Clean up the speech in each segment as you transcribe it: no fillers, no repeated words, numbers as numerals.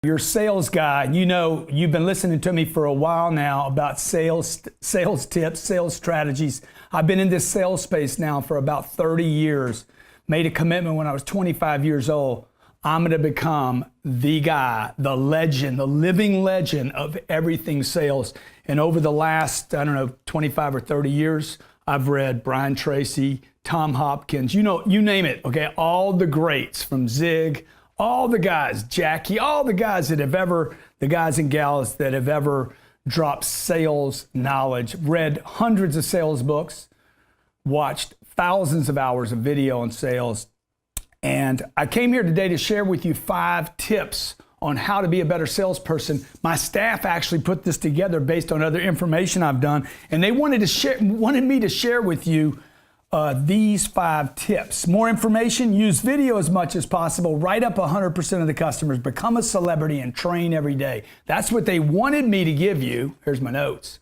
Your sales guy, you know, you've been listening to me for a while now about sales tips, sales strategies. I've been in this sales space now for about 30 years. Made a commitment when I was 25 years old. I'm going to become the guy, the legend, the living legend of everything sales. And over the last, 25 or 30 years, I've read Brian Tracy, Tom Hopkins, you name it, okay? All the greats from Zig, all the guys, Jackie, all the guys that have ever, the guys and gals that have ever dropped sales knowledge, read hundreds of sales books, watched thousands of hours of video on sales. And I came here today to share with you 5 tips on how to be a better salesperson. My staff actually put this together based on other information I've done, and they wanted me to share with you these 5 tips. More information, use video as much as possible, write up 100% of the customers, become a celebrity, and train every day. That's what they wanted me to give you. Here's my notes.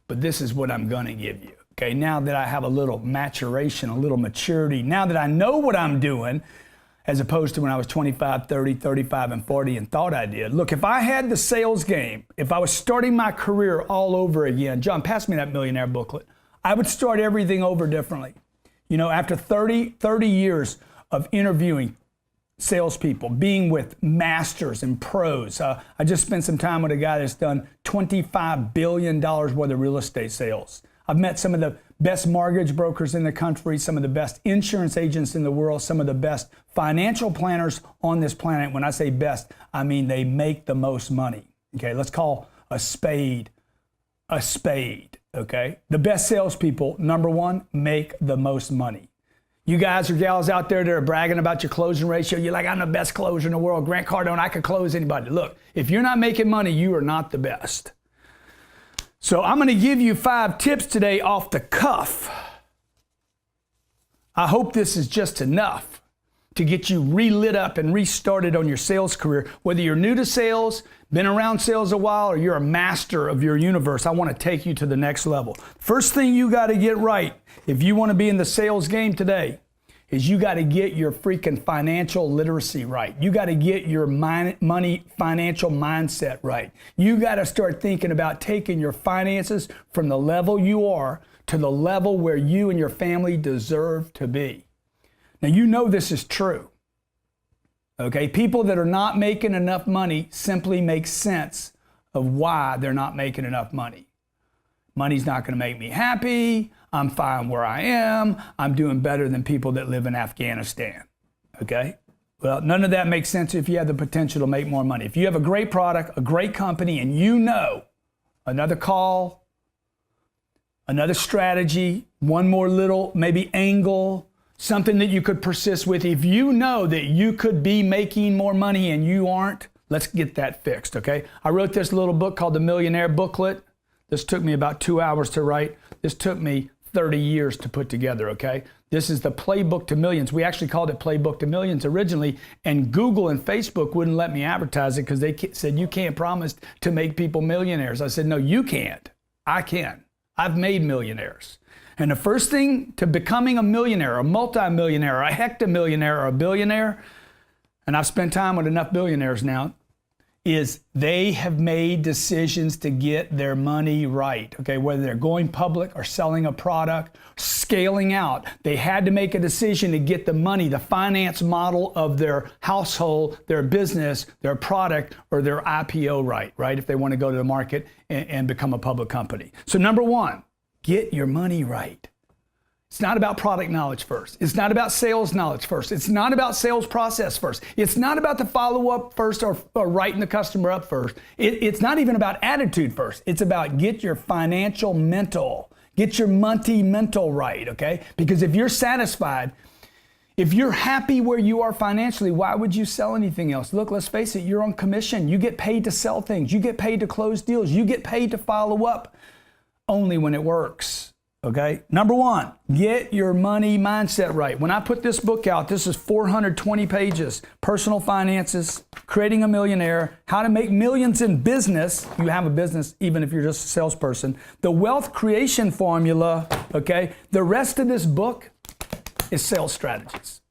But this is what I'm gonna give you. Okay, now that I have a little maturation, a little maturity, now that I know what I'm doing, as opposed to when I was 25, 30, 35, and 40 and thought I did. Look, if I had the sales game, if I was starting my career all over again, John, pass me that millionaire booklet, I would start everything over differently. You know, after 30 years of interviewing salespeople, being with masters and pros, I just spent some time with a guy that's done $25 billion worth of real estate sales. I've met some of the best mortgage brokers in the country, some of the best insurance agents in the world, some of the best financial planners on this planet. When I say best, I mean they make the most money. Okay, let's call a spade, okay? The best salespeople, number 1, make the most money. You guys or gals out there that are bragging about your closing ratio, you're like, I'm the best closer in the world. Grant Cardone, I could close anybody. Look, if you're not making money, you are not the best. So I'm going to give you 5 tips today off the cuff. I hope this is just enough to get you relit up and restarted on your sales career. Whether you're new to sales, been around sales a while, or you're a master of your universe, I want to take you to the next level. First thing you got to get right if you want to be in the sales game today is you got to get your freaking financial literacy right. You got to get your money financial mindset right. You got to start thinking about taking your finances from the level you are to the level where you and your family deserve to be. Now, you know this is true. Okay, people that are not making enough money simply make sense of why they're not making enough money. Money's not going to make me happy. I'm fine where I am. I'm doing better than people that live in Afghanistan. Okay? Well, none of that makes sense if you have the potential to make more money. If you have a great product, a great company, and you know another call, another strategy, one more little maybe angle, something that you could persist with. If you know that you could be making more money and you aren't, let's get that fixed, okay? I wrote this little book called The Millionaire Booklet. This took me about 2 hours to write. This took me 30 years to put together, okay? This is the Playbook to Millions. We actually called it Playbook to Millions originally, and Google and Facebook wouldn't let me advertise it because they said, you can't promise to make people millionaires. I said, no, you can't. I can. I've made millionaires. And the first thing to becoming a millionaire, a multimillionaire, a hectamillionaire, or a billionaire, and I've spent time with enough billionaires now, is they have made decisions to get their money right, okay? Whether they're going public or selling a product, scaling out, they had to make a decision to get the money, the finance model of their household, their business, their product, or their IPO right? If they want to go to the market and become a public company. So number 1, get your money right. It's not about product knowledge first. It's not about sales knowledge first. It's not about sales process first. It's not about the follow-up first or writing the customer up first. It's not even about attitude first. It's about get your financial mental, get your money mental right, okay? Because if you're satisfied, if you're happy where you are financially, why would you sell anything else? Look, let's face it, you're on commission. You get paid to sell things. You get paid to close deals. You get paid to follow up only when it works. Okay, number 1, get your money mindset right. When I put this book out, this is 420 pages. Personal finances, creating a millionaire, how to make millions in business. You have a business even if you're just a salesperson. The wealth creation formula, okay? The rest of this book is sales strategies.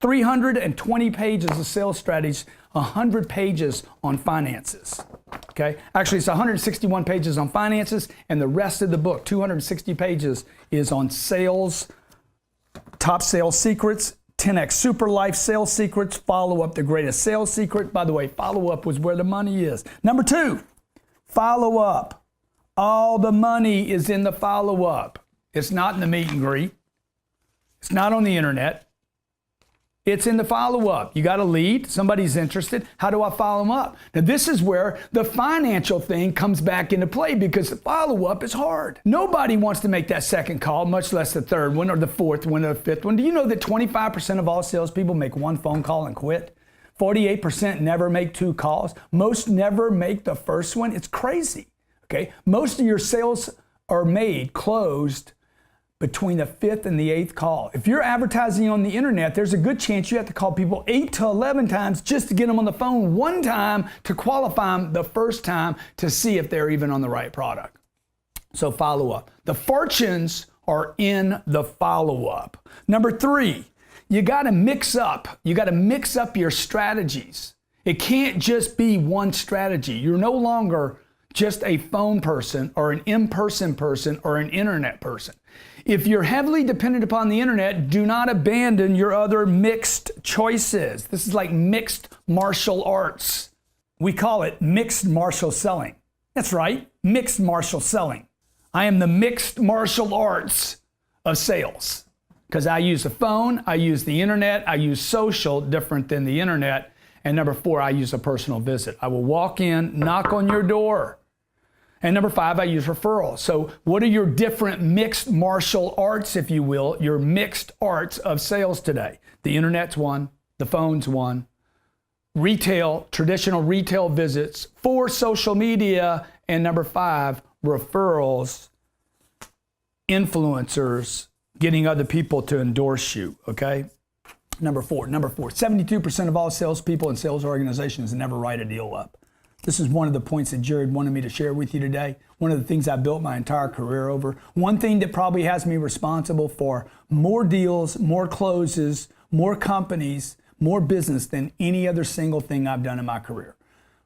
320 pages of sales strategies 100 pages on finances. Okay? Actually, it's 161 pages on finances, and the rest of the book, 260 pages, is on sales, top sales secrets, 10x super life sales secrets, follow up, the greatest sales secret. By the way, follow up was where the money is. Number 2, follow up. All the money is in the follow up. It's not in the meet and greet. It's not on the internet. It's in the follow-up. You got a lead, somebody's interested. How do I follow them up? Now, this is where the financial thing comes back into play, because the follow-up is hard. Nobody wants to make that second call, much less the third one or the fourth one or the fifth one. Do you know that 25% of all salespeople make one phone call and quit? 48% never make 2 calls. Most never make the first one. It's crazy, okay? Most of your sales are made, closed, between the 5th and the 8th call. If you're advertising on the internet, there's a good chance you have to call people 8 to 11 times just to get them on the phone one time to qualify them the first time to see if they're even on the right product. So follow up. The fortunes are in the follow up. Number 3, you got to mix up. You got to mix up your strategies. It can't just be one strategy. You're no longer just a phone person or an in-person person or an internet person. If you're heavily dependent upon the internet, do not abandon your other mixed choices. This is like mixed martial arts. We call it mixed martial selling. That's right, mixed martial selling. I am the mixed martial arts of sales, because I use the phone, I use the internet, I use social, different than the internet. And number 4, I use a personal visit. I will walk in, knock on your door. And number 5, I use referrals. So what are your different mixed martial arts, if you will, your mixed arts of sales today? The internet's one, the phone's one, retail, traditional retail visits, 4, social media, and number 5, referrals, influencers, getting other people to endorse you, okay? Number 4, 72% of all salespeople in sales organizations never write a deal up. This is one of the points that Jared wanted me to share with you today. One of the things I built my entire career over. One thing that probably has me responsible for more deals, more closes, more companies, more business than any other single thing I've done in my career.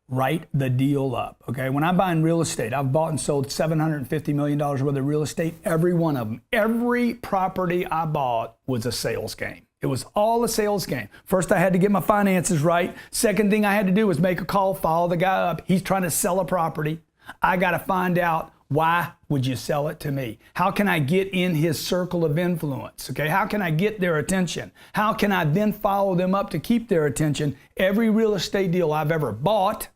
Write the deal up, okay? When I'm buying real estate, I've bought and sold $750 million worth of real estate. Every one of them, every property I bought was a sales game. It was all a sales game. First, I had to get my finances right. Second thing I had to do was make a call, follow the guy up. He's trying to sell a property. I got to find out, why would you sell it to me? How can I get in his circle of influence? Okay, how can I get their attention? How can I then follow them up to keep their attention? Every real estate deal I've ever bought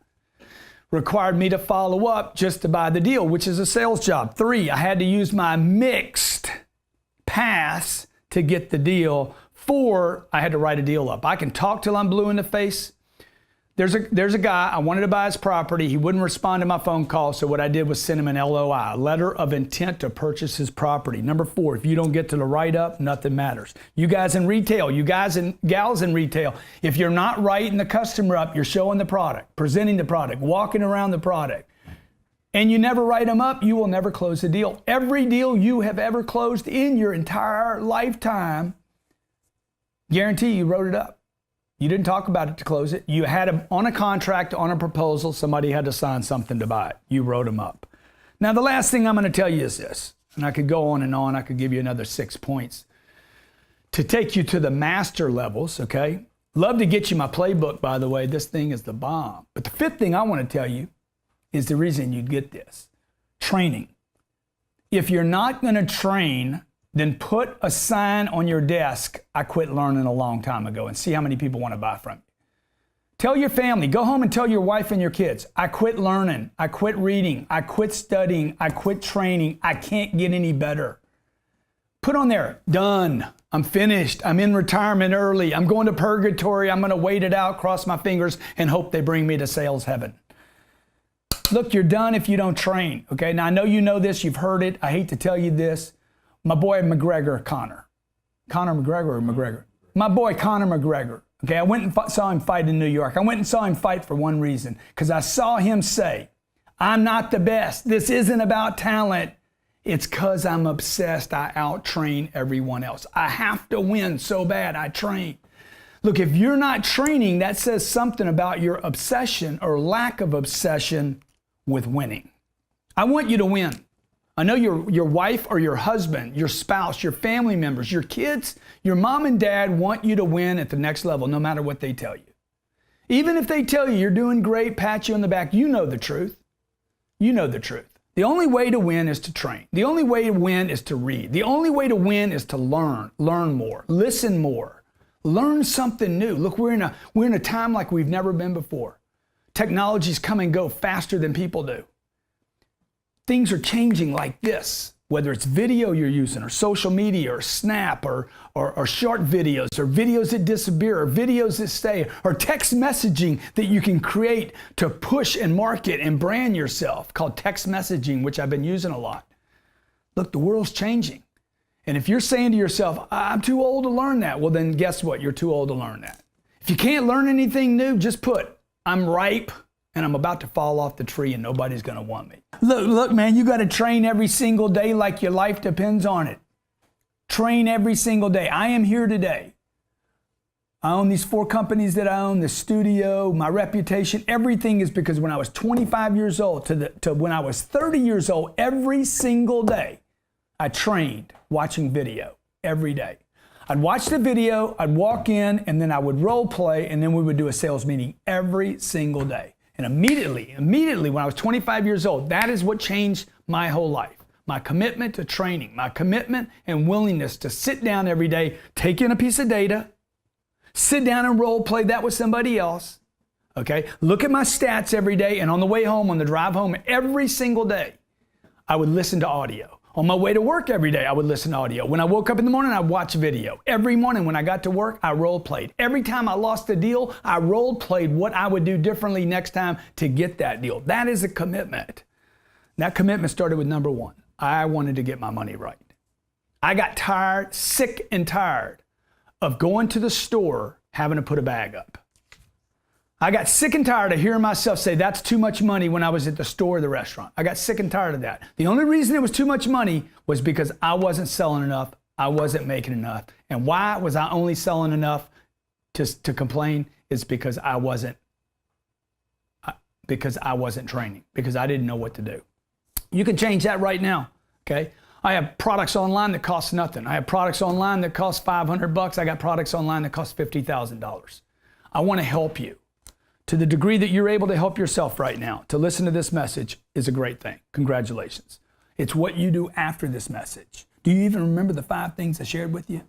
required me to follow up just to buy the deal, which is a sales job. 3, I had to use my mixed pass to get the deal. 4, I had to write a deal up. I can talk till I'm blue in the face. There's a guy, I wanted to buy his property. He wouldn't respond to my phone call, so what I did was send him an LOI, a letter of intent to purchase his property. Number 4, if you don't get to the write-up, nothing matters. You guys in retail, you guys and gals in retail, if you're not writing the customer up, you're showing the product, presenting the product, walking around the product, and you never write them up, you will never close a deal. Every deal you have ever closed in your entire lifetime, guarantee you wrote it up. You didn't talk about it to close it. You had them on a contract, on a proposal. Somebody had to sign something to buy it. You wrote them up. Now, the last thing I'm going to tell you is this, and I could go on and on. I could give you another 6 points to take you to the master levels, okay? Love to get you my playbook, by the way. This thing is the bomb. But the 5th thing I want to tell you is the reason you'd get this. Training. If you're not going to train, then put a sign on your desk, I quit learning a long time ago, and see how many people want to buy from you. Tell your family, go home and tell your wife and your kids, I quit learning, I quit reading, I quit studying, I quit training, I can't get any better. Put on there, done, I'm finished, I'm in retirement early, I'm going to purgatory, I'm going to wait it out, cross my fingers, and hope they bring me to sales heaven. Look, you're done if you don't train, okay? Now, I know you know this, you've heard it, I hate to tell you this. My boy Conor McGregor or McGregor? My boy Conor McGregor. Okay, I went and saw him fight in New York. I went and saw him fight for one reason, because I saw him say, I'm not the best. This isn't about talent. It's because I'm obsessed. I out-train everyone else. I have to win so bad I train. Look, if you're not training, that says something about your obsession or lack of obsession with winning. I want you to win. I know your wife or your husband, your spouse, your family members, your kids, your mom and dad want you to win at the next level, no matter what they tell you. Even if they tell you you're doing great, pat you on the back, you know the truth. You know the truth. The only way to win is to train. The only way to win is to read. The only way to win is to learn more, listen more, learn something new. Look, we're in a time like we've never been before. Technologies come and go faster than people do. Things are changing like this, whether it's video you're using or social media or Snap or short videos or videos that disappear or videos that stay or text messaging that you can create to push and market and brand yourself, called text messaging, which I've been using a lot. Look, the world's changing. And if you're saying to yourself, I'm too old to learn that, well then guess what? You're too old to learn that. If you can't learn anything new, just put, I'm ripe and I'm about to fall off the tree and nobody's going to want me. Look, man, you got to train every single day like your life depends on it. Train every single day. I am here today. I own these 4 companies that I own, the studio, my reputation. Everything is because when I was 25 years old to when I was 30 years old, every single day, I trained watching video every day. I'd watch the video, I'd walk in, and then I would role play, and then we would do a sales meeting every single day. And immediately, when I was 25 years old, that is what changed my whole life. My commitment to training, my commitment and willingness to sit down every day, take in a piece of data, sit down and role play that with somebody else, okay? Look at my stats every day, and on the way home, on the drive home, every single day, I would listen to audio. On my way to work every day, I would listen to audio. When I woke up in the morning, I'd watch video. Every morning when I got to work, I role played. Every time I lost a deal, I role played what I would do differently next time to get that deal. That is a commitment. That commitment started with number 1. I wanted to get my money right. I got tired, sick and tired of going to the store having to put a bag up. I got sick and tired of hearing myself say that's too much money when I was at the store or the restaurant. I got sick and tired of that. The only reason it was too much money was because I wasn't selling enough. I wasn't making enough. And why was I only selling enough to complain? Is because I wasn't training, because I didn't know what to do. You can change that right now, okay? I have products online that cost nothing. I have products online that cost $500. I got products online that cost $50,000. I want to help you. To the degree that you're able to help yourself right now, to listen to this message is a great thing. Congratulations. It's what you do after this message. Do you even remember the 5 things I shared with you?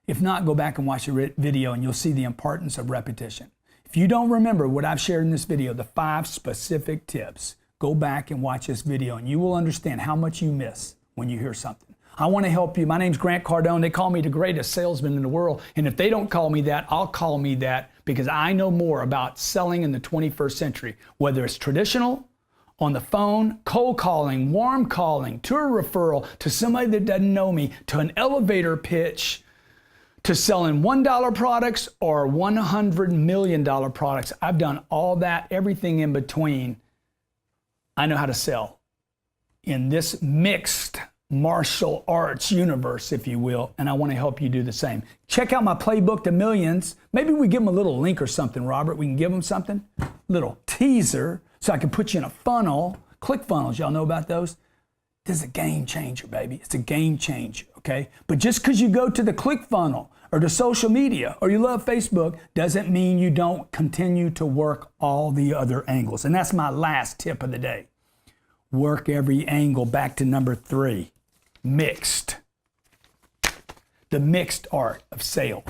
If not, go back and watch the video and you'll see the importance of repetition. If you don't remember what I've shared in this video, the 5 specific tips, go back and watch this video and you will understand how much you miss when you hear something. I want to help you. My name's Grant Cardone. They call me the greatest salesman in the world. And if they don't call me that, I'll call me that, because I know more about selling in the 21st century, whether it's traditional, on the phone, cold calling, warm calling, to a referral, to somebody that doesn't know me, to an elevator pitch, to selling $1 products or $100 million products. I've done all that, everything in between. I know how to sell in this mixed martial arts universe, if you will, and I want to help you do the same. Check out my playbook to millions. Maybe we give them a little link or something, Robert. We can give them something, little teaser, so I can put you in a funnel. ClickFunnels, y'all know about those? This is a game changer, baby. It's a game changer, okay? But just because you go to the ClickFunnel or to social media or you love Facebook doesn't mean you don't continue to work all the other angles. And that's my last tip of the day. Work every angle. Back to number 3. Mixed. The mixed art of sales.